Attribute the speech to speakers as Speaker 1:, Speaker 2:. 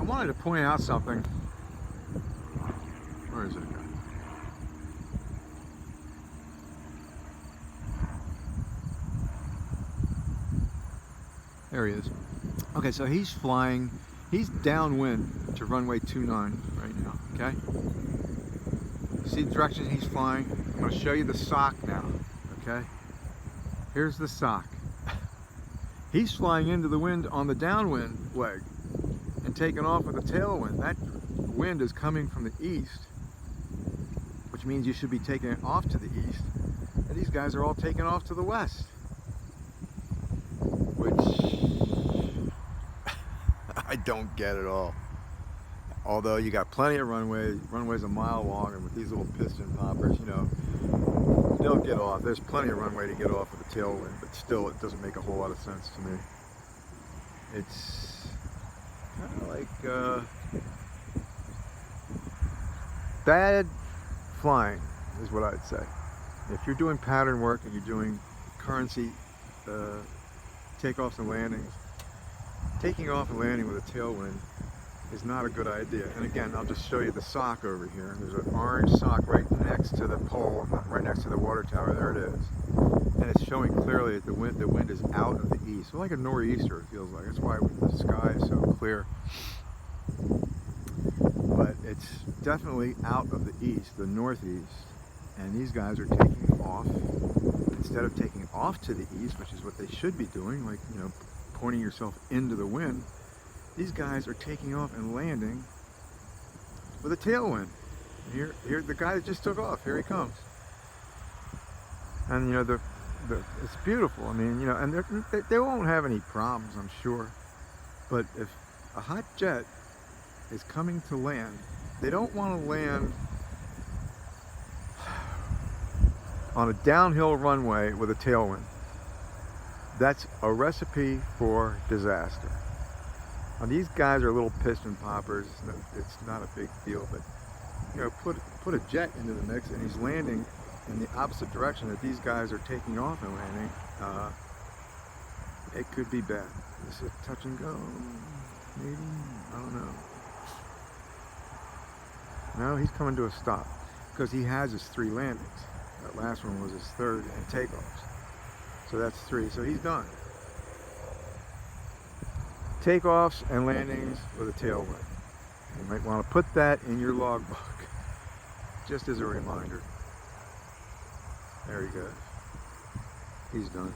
Speaker 1: wanted to point out something. Where is it? There he is. Okay, so he's flying. He's downwind to runway 29 right now, okay? See the direction he's flying? I'm going to show you the sock now, okay? Here's the sock. He's flying into the wind on the downwind leg and taking off with a tailwind. That wind is coming from the east, which means you should be taking it off to the east. And these guys are all taking off to the west, which I don't get at all. Although you got plenty of runways a mile long, and with these little piston poppers, you know, they'll get off. There's plenty of runway to get off with a tailwind, but still it doesn't make a whole lot of sense to me. It's kind of like bad flying is what I'd say. If you're doing pattern work and you're doing currency takeoffs and landings, taking off and landing with a tailwind is not a good idea. And again, I'll just show you the sock over here. There's an orange sock right next to the pole, right next to the water tower. There it is. And it's showing clearly that the wind is out of the east. So like a nor'easter, it feels like. That's why the sky is so clear. But it's definitely out of the east, the northeast. And these guys are taking off. Instead of taking off to the east, which is what they should be doing, like, you know, pointing yourself into the wind, these guys are taking off and landing with a tailwind. Here, the guy that just took off, here he comes. And you know, it's beautiful. I mean, you know, and they won't have any problems, I'm sure. But if a hot jet is coming to land, they don't want to land on a downhill runway with a tailwind. That's a recipe for disaster. Now, these guys are little piston poppers. It's not a big deal, but you know, put a jet into the mix, and he's landing in the opposite direction that these guys are taking off and landing. It could be bad. Is it touch and go? Maybe, I don't know. No, he's coming to a stop because he has his 3 landings. That last one was his 3rd and takeoffs. So that's 3. So he's done. Takeoffs and landings with a tailwind. You might want to put that in your logbook, just as a reminder. There he goes. He's done.